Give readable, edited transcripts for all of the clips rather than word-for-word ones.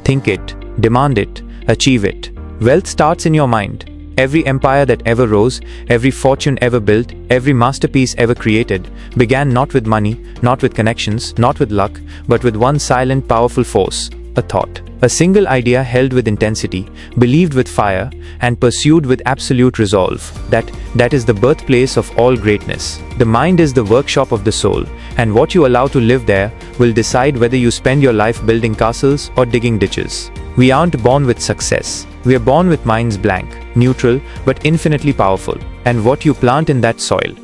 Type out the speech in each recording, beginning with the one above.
Think it, demand it, achieve it. Wealth starts in your mind. Every empire that ever rose, every fortune ever built, every masterpiece ever created, began not with money, not with connections, not with luck, but with one silent, powerful force, a thought. A single idea held with intensity, believed with fire, and pursued with absolute resolve. That is the birthplace of all greatness. The mind is the workshop of the soul, and what you allow to live there will decide whether you spend your life building castles or digging ditches. We aren't born with success. We are born with minds blank, neutral, but infinitely powerful. And what you plant in that soil,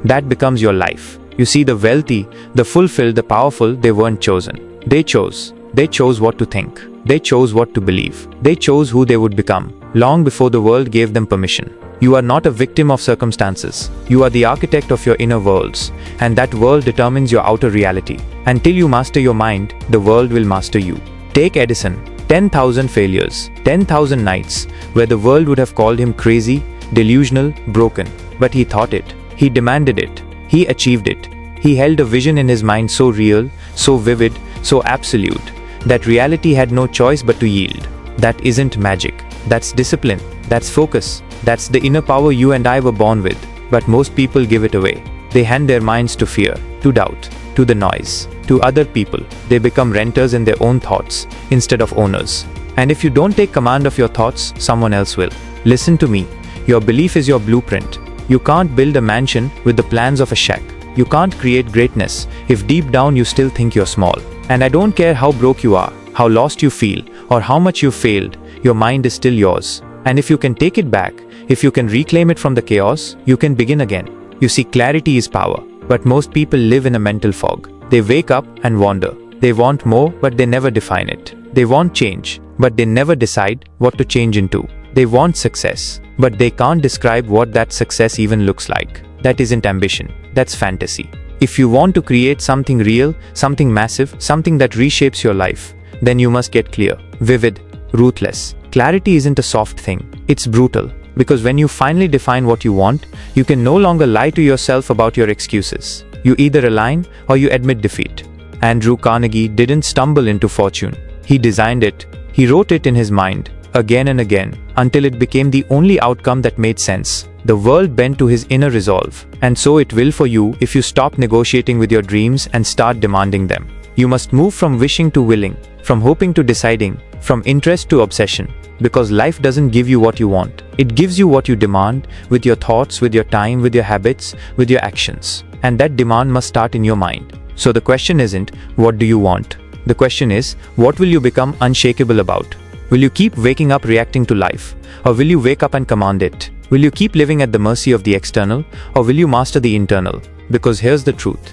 that becomes your life. You see, the wealthy, the fulfilled, the powerful, they weren't chosen. They chose. They chose what to think. They chose what to believe. They chose who they would become, long before the world gave them permission. You are not a victim of circumstances. You are the architect of your inner worlds, and that world determines your outer reality. Until you master your mind, the world will master you. Take Edison. 10,000 failures, 10,000 nights, where the world would have called him crazy, delusional, broken. But he thought it. He demanded it. He achieved it. He held a vision in his mind so real, so vivid, so absolute, that reality had no choice but to yield. That isn't magic. That's discipline. That's focus. That's the inner power you and I were born with. But most people give it away. They hand their minds to fear, to doubt, to the noise, to other people. They become renters in their own thoughts instead of owners. And if you don't take command of your thoughts, someone else will. Listen to me. Your belief is your blueprint. You can't build a mansion with the plans of a shack. You can't create greatness if deep down you still think you're small. And I don't care how broke you are, how lost you feel, or how much you failed, your mind is still yours. And if you can take it back, if you can reclaim it from the chaos, you can begin again. You see, clarity is power. But most people live in a mental fog. They wake up and wander. They want more, but they never define it. They want change, but they never decide what to change into. They want success, but they can't describe what that success even looks like. That isn't ambition. That's fantasy. If you want to create something real, something massive, something that reshapes your life, then you must get clear, vivid, ruthless. Clarity isn't a soft thing. It's brutal. Because when you finally define what you want, you can no longer lie to yourself about your excuses. You either align or you admit defeat. Andrew Carnegie didn't stumble into fortune. He designed it. He wrote it in his mind, again and again, until it became the only outcome that made sense. The world bent to his inner resolve. And so it will for you if you stop negotiating with your dreams and start demanding them. You must move from wishing to willing, from hoping to deciding, from interest to obsession. Because life doesn't give you what you want. It gives you what you demand, with your thoughts, with your time, with your habits, with your actions. And that demand must start in your mind. So the question isn't, what do you want? The question is, what will you become unshakable about? Will you keep waking up reacting to life? Or will you wake up and command it? Will you keep living at the mercy of the external? Or will you master the internal? Because here's the truth.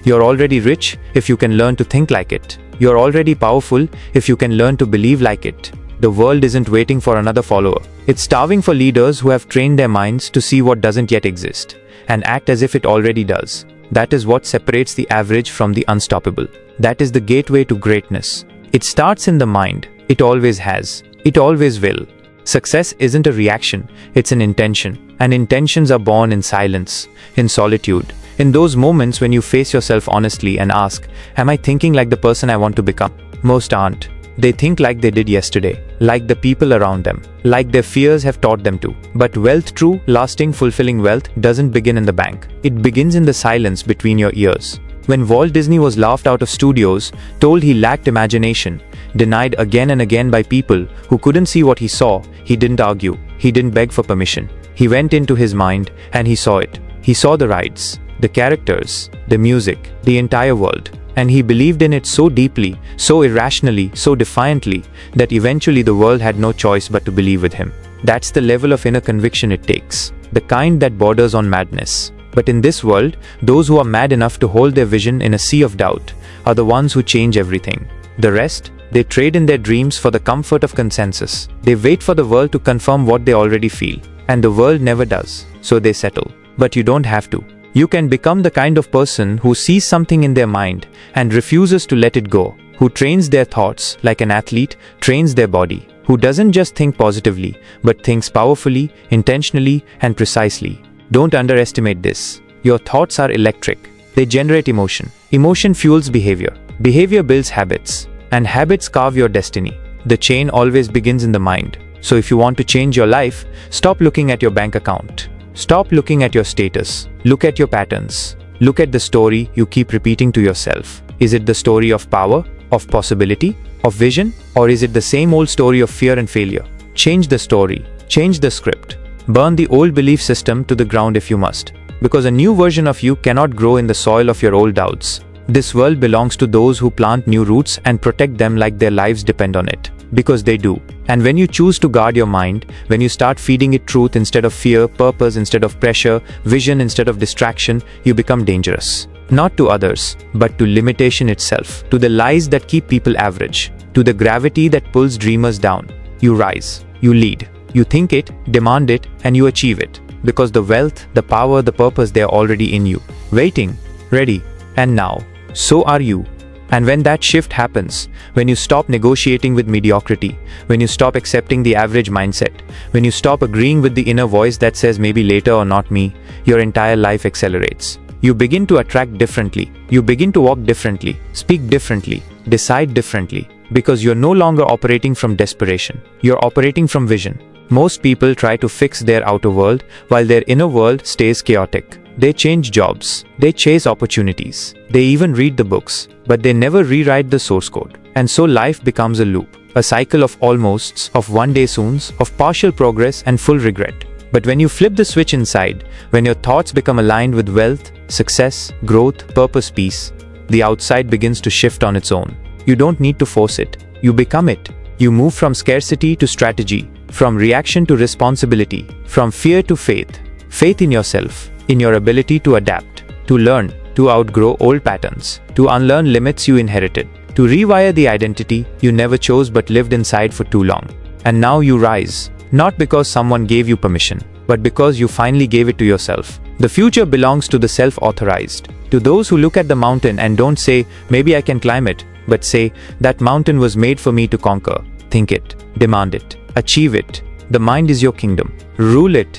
You're already rich if you can learn to think like it. You're already powerful if you can learn to believe like it. The world isn't waiting for another follower. It's starving for leaders who have trained their minds to see what doesn't yet exist and act as if it already does. That is what separates the average from the unstoppable. That is the gateway to greatness. It starts in the mind. It always has. It always will. Success isn't a reaction, it's an intention. And intentions are born in silence, in solitude, in those moments when you face yourself honestly and ask, am I thinking like the person I want to become? Most aren't. They think like they did yesterday, like the people around them, like their fears have taught them to. But wealth, true, lasting, fulfilling wealth, doesn't begin in the bank. It begins in the silence between your ears. When Walt Disney was laughed out of studios, told he lacked imagination, denied again and again by people who couldn't see what he saw, he didn't argue, he didn't beg for permission. He went into his mind and he saw it. He saw the rides, the characters, the music, the entire world. And he believed in it so deeply, so irrationally, so defiantly, that eventually the world had no choice but to believe with him. That's the level of inner conviction it takes, the kind that borders on madness. But in this world, those who are mad enough to hold their vision in a sea of doubt are the ones who change everything. The rest, they trade in their dreams for the comfort of consensus. They wait for the world to confirm what they already feel. And the world never does, so they settle. But you don't have to. You can become the kind of person who sees something in their mind and refuses to let it go, who trains their thoughts like an athlete trains their body, who doesn't just think positively, but thinks powerfully, intentionally, and precisely. Don't underestimate this. Your thoughts are electric. They generate emotion. Emotion fuels behavior. Behavior builds habits. and habits carve your destiny. The chain always begins in the mind. So if you want to change your life, stop looking at your bank account. Stop looking at your status. Look at your patterns. Look at the story you keep repeating to yourself. Is it the story of power, of possibility, of vision, or is it the same old story of fear and failure? Change the story. Change the script. Burn the old belief system to the ground if you must. Because a new version of you cannot grow in the soil of your old doubts. This world belongs to those who plant new roots and protect them like their lives depend on it. Because they do. And when you choose to guard your mind, when you start feeding it truth instead of fear, purpose instead of pressure, vision instead of distraction, you become dangerous. Not to others, but to limitation itself, to the lies that keep people average, to the gravity that pulls dreamers down. You rise, you lead, you think it, demand it, and you achieve it. Because the wealth, the power, the purpose, they are already in you. Waiting, ready, and now. So are you. And when that shift happens, when you stop negotiating with mediocrity, when you stop accepting the average mindset, when you stop agreeing with the inner voice that says maybe later or not me, your entire life accelerates. You begin to attract differently. You begin to walk differently, speak differently, decide differently. Because you're no longer operating from desperation. You're operating from vision. Most people try to fix their outer world while their inner world stays chaotic. They change jobs. They chase opportunities. They even read the books. But they never rewrite the source code. And so life becomes a loop. A cycle of almosts, of one-day soons, of partial progress and full regret. But when you flip the switch inside, when your thoughts become aligned with wealth, success, growth, purpose, peace, the outside begins to shift on its own. You don't need to force it. You become it. You move from scarcity to strategy, from reaction to responsibility, from fear to faith. Faith in yourself, in your ability to adapt, to learn, to outgrow old patterns, to unlearn limits you inherited, to rewire the identity you never chose but lived inside for too long. And now you rise, not because someone gave you permission, but because you finally gave it to yourself. The future belongs to the self-authorized, to those who look at the mountain and don't say, maybe I can climb it, but say, that mountain was made for me to conquer. Think it, demand it, achieve it. The mind is your kingdom. Rule it.